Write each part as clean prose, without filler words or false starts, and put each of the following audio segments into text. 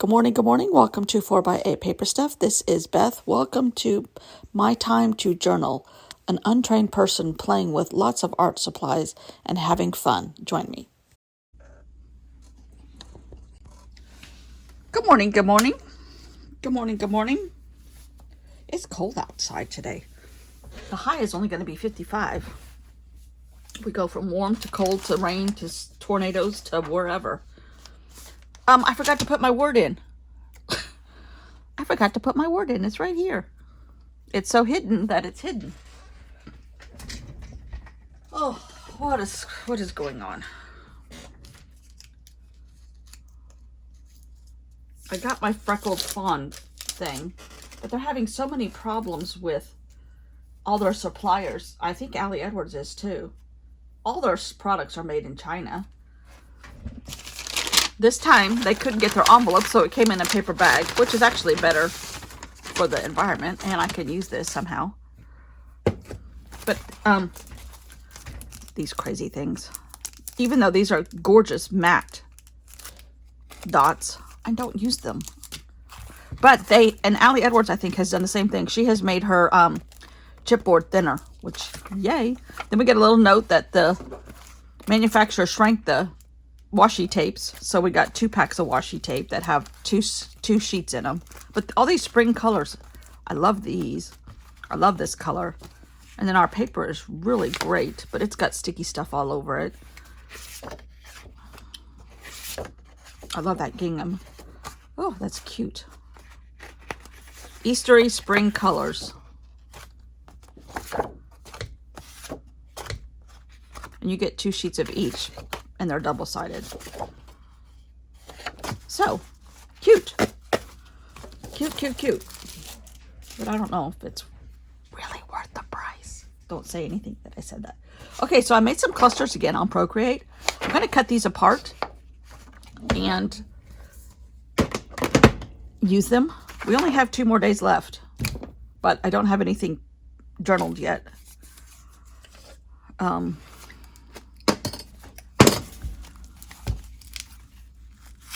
Good morning, good morning. Welcome to 4x8 Paper Stuff. This is Beth. Welcome to My Time to Journal, an untrained person playing with lots of art supplies and having fun. Join me. Good morning, good morning. Good morning, good morning. It's cold outside today. The high is only going to be 55. We go from warm to cold to rain to tornadoes to wherever. I forgot to put my word in. It's right here. It's so hidden that it's hidden. Oh, what is going on? I got my freckled fawn thing, but they're having so many problems with all their suppliers. I think Ali Edwards is too. All their products are made in China. This time they couldn't get their envelope, so it came in a paper bag, which is actually better for the environment, and I can use this somehow. But these crazy things, even though these are gorgeous matte dots, I don't use them. But and Ali Edwards, I think, has done the same thing. She has made her chipboard thinner, which, yay. Then we get a little note that the manufacturer shrank the washi tapes. So we got 2 packs of washi tape that have two sheets in them. But all these spring colors, I love these. I love this color. And then our paper is really great, but it's got sticky stuff all over it. I love that gingham. Oh, that's cute. Eastery spring colors. And you get 2 sheets of each, and they're double-sided. So, cute. Cute. But I don't know if it's really worth the price. Don't say anything that I said that. Okay, so I made some clusters again on Procreate. I'm going to cut these apart and use them. We only have 2 more days left, but I don't have anything journaled yet.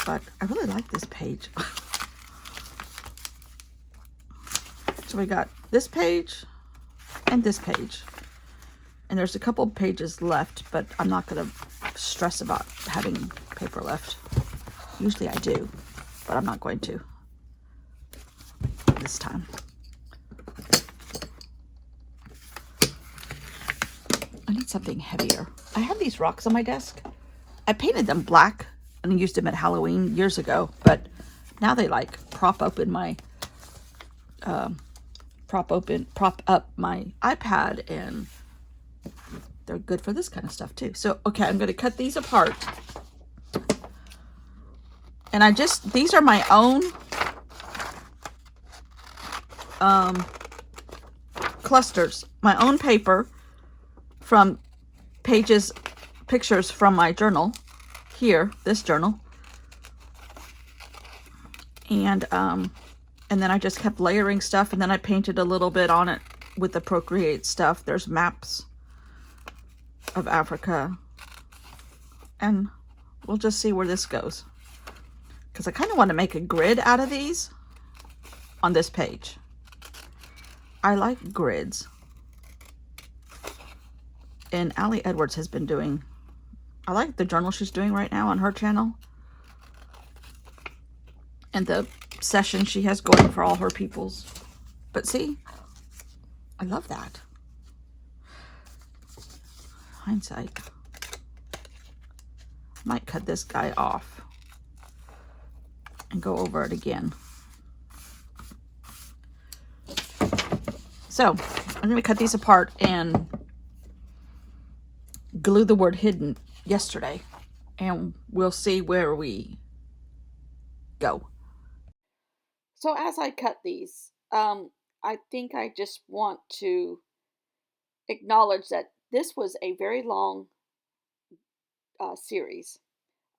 But I really like this page. So we got this page and this page. And there's a couple pages left, but I'm not going to stress about having paper left. Usually I do, but I'm not going to this time. I need something heavier. I have these rocks on my desk. I painted them black and used them at Halloween years ago, but now they like prop up my iPad, and they're good for this kind of stuff too. So, okay, I'm going to cut these apart. And these are my own clusters, my own paper from pictures from my journal here, this journal. And then I just kept layering stuff, and then I painted a little bit on it with the Procreate stuff. There's maps of Africa, and we'll just see where this goes, because I kind of want to make a grid out of these on this page. I like grids, and Ali Edwards has been doing, I like the journal she's doing right now on her channel, and the session she has going for all her peoples. But see, I love that. Hindsight. Might cut this guy off and go over it again. So I'm going to cut these apart and glue the word hidden yesterday, and we'll see where we go. So as I cut these, I think I just want to acknowledge that this was a very long series.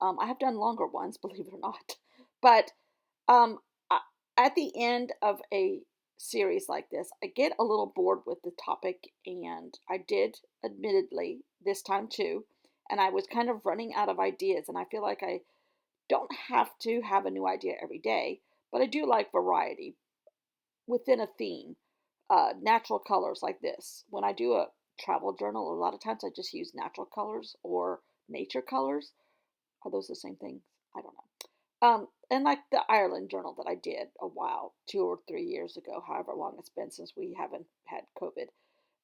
I have done longer ones, believe it or not. But at the end of a series like this, I get a little bored with the topic, and I did, admittedly, this time too. And I was kind of running out of ideas, and I feel like I don't have to have a new idea every day, but I do like variety within a theme. Natural colors like this. When I do a travel journal, a lot of times I just use natural colors or nature colors. Are those the same things? I don't know. And like the Ireland journal that I did a while, 2 or 3 years ago, however long it's been since we haven't had COVID.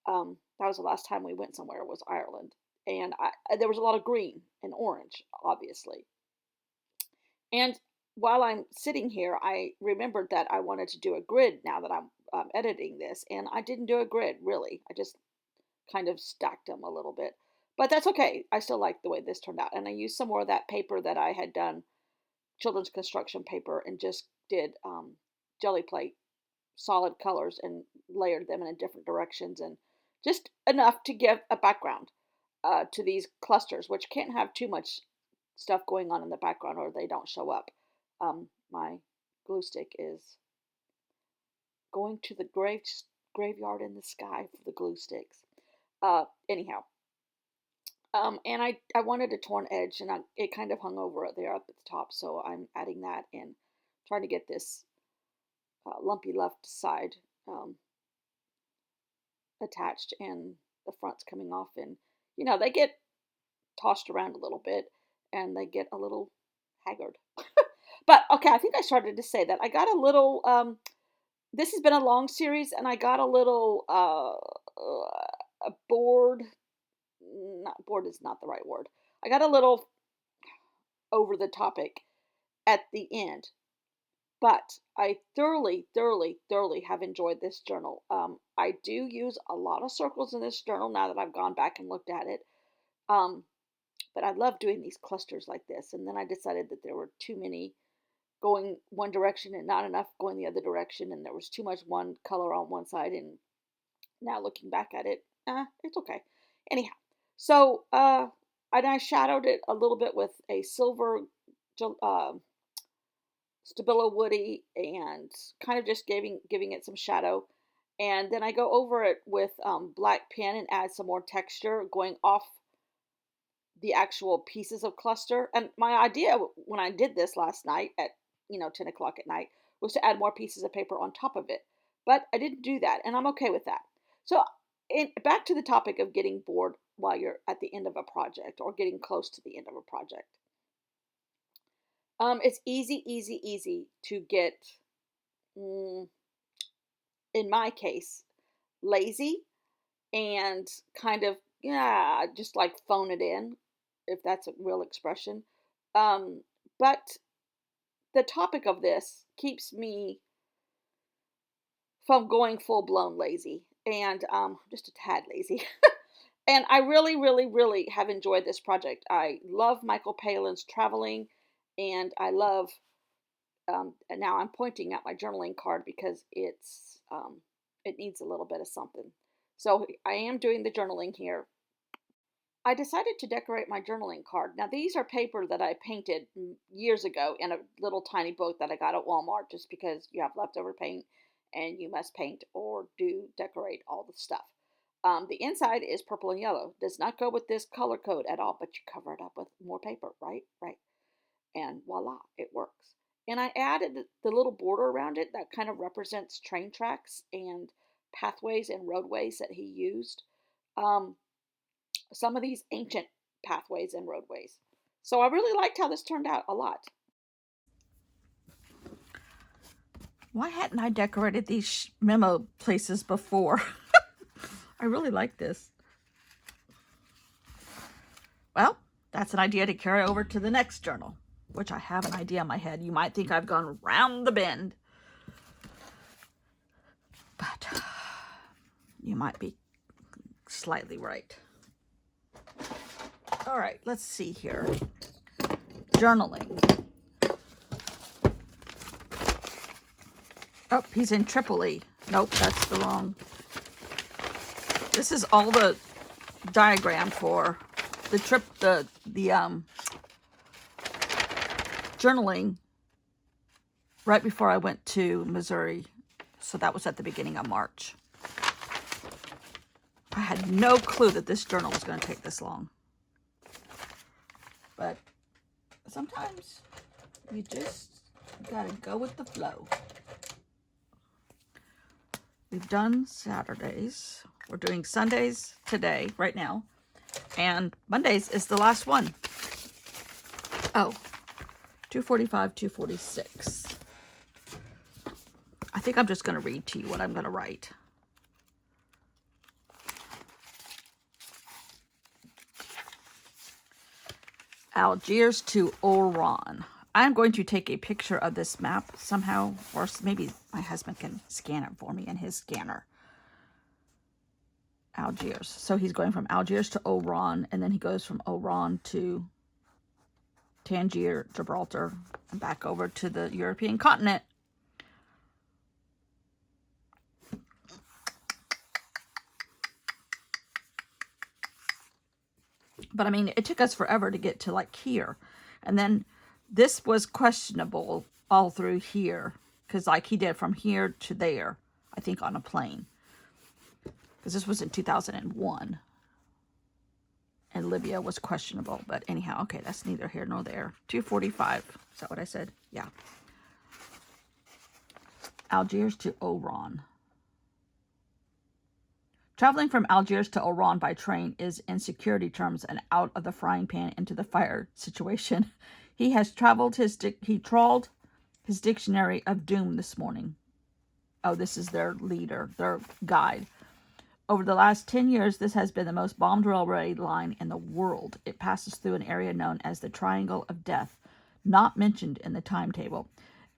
That was the last time we went somewhere was Ireland, and there was a lot of green and orange, obviously. And while I'm sitting here, I remembered that I wanted to do a grid now that I'm editing this, and I didn't do a grid really. I just kind of stacked them a little bit, but that's okay. I still like the way this turned out, and I used some more of that paper that I had done, children's construction paper, and just did jelly plate solid colors and layered them in different directions, and just enough to give a background to these clusters, which can't have too much stuff going on in the background or they don't show up. My glue stick is going to the graveyard in the sky for the glue sticks. Anyhow, and I wanted a torn edge, and it kind of hung over there up at the top, so I'm adding that and trying to get this lumpy left side attached and the front's coming off, and they get tossed around a little bit and they get a little haggard. But okay, I think I started to say that I got a little this has been a long series, and I got a little bored. Not bored is not the right word. I got a little over the topic at the end, but I thoroughly, thoroughly, thoroughly have enjoyed this journal. I do use a lot of circles in this journal now that I've gone back and looked at it. But I love doing these clusters like this. And then I decided that there were too many going one direction and not enough going the other direction. And there was too much one color on one side. And now looking back at it, it's okay. Anyhow, so and I shadowed it a little bit with a silver Stabilo Woody and kind of just giving it some shadow. And then I go over it with black pen and add some more texture going off the actual pieces of cluster. And my idea when I did this last night at 10 o'clock at night was to add more pieces of paper on top of it. But I didn't do that, and I'm okay with that. So back to the topic of getting bored while you're at the end of a project or getting close to the end of a project. It's easy to get, in my case, lazy and kind of, just like phone it in, if that's a real expression. But the topic of this keeps me from going full blown lazy and just a tad lazy. And I really, really, really have enjoyed this project. I love Michael Palin's traveling, and I love. And now I'm pointing at my journaling card because it needs a little bit of something. So I am doing the journaling here. I decided to decorate my journaling card. Now these are paper that I painted years ago in a little tiny book that I got at Walmart just because you have leftover paint and you must paint or do decorate all the stuff. The inside is purple and yellow. Does not go with this color code at all, but you cover it up with more paper, right? Right. And voila, it works. And I added the little border around it that kind of represents train tracks and pathways and roadways that he used. Um, some of these ancient pathways and roadways. So I really liked how this turned out a lot. Why hadn't I decorated these memo places before? I really like this. Well, that's an idea to carry over to the next journal, which I have an idea in my head. You might think I've gone round the bend, but you might be slightly right. All right, let's see here. Journaling. Oh, he's in Tripoli. Nope, that's the wrong. This is all the diagram for the journaling right before I went to Missouri. So that was at the beginning of March. I had no clue that this journal was going to take this long. But sometimes You just gotta go with the flow. We've done Saturdays. We're doing Sundays today, right now. And Mondays is the last one. Oh, 245, 246. I think I'm just going to read to you what I'm going to write. Algiers to Oran. I'm going to take a picture of this map somehow, or maybe my husband can scan it for me in his scanner. Algiers. So he's going from Algiers to Oran, and then he goes from Oran to Tangier, Gibraltar, and back over to the European continent. But I mean, it took us forever to get to like here. And then this was questionable all through here. Because like he did from here to there, I think on a plane. Because this was in 2001. And Libya was questionable. But anyhow, okay, that's neither here nor there. 245. Is that what I said? Yeah. Algiers to Oran. Traveling from Algiers to Oran by train is, in security terms, an out of the frying pan into the fire situation. He trawled his dictionary of doom this morning. Oh, this is their leader, their guide. Over the last 10 years, this has been the most bombed railway line in the world. It passes through an area known as the Triangle of Death, not mentioned in the timetable.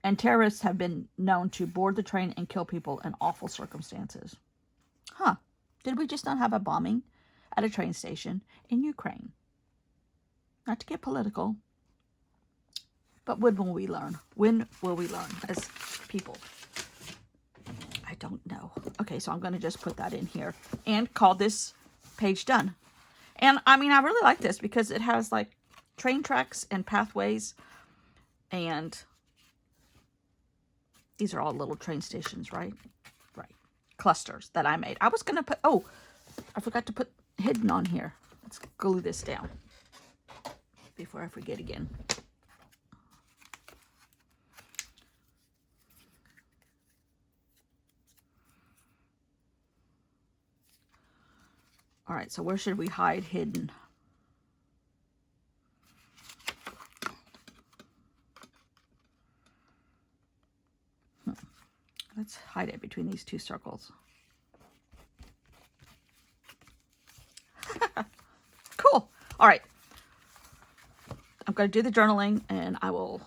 And terrorists have been known to board the train and kill people in awful circumstances. Huh. Did we just not have a bombing at a train station in Ukraine? Not to get political, but when will we learn? When will we learn as people? I don't know. Okay, so I'm going to just put that in here and call this page done. And I mean, I really like this because it has like train tracks and pathways, and these are all little train stations, right? Right. Clusters that I made. I was going to put, oh, I forgot to put hidden on here. Let's glue this down before I forget again. All right, so where should we hide hidden? Let's hide it between these two circles. Cool. All right. I'm going to do the journaling, and I will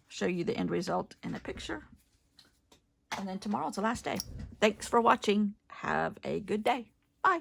show you the end result in a picture. And then tomorrow's the last day. Thanks for watching. Have a good day. Bye.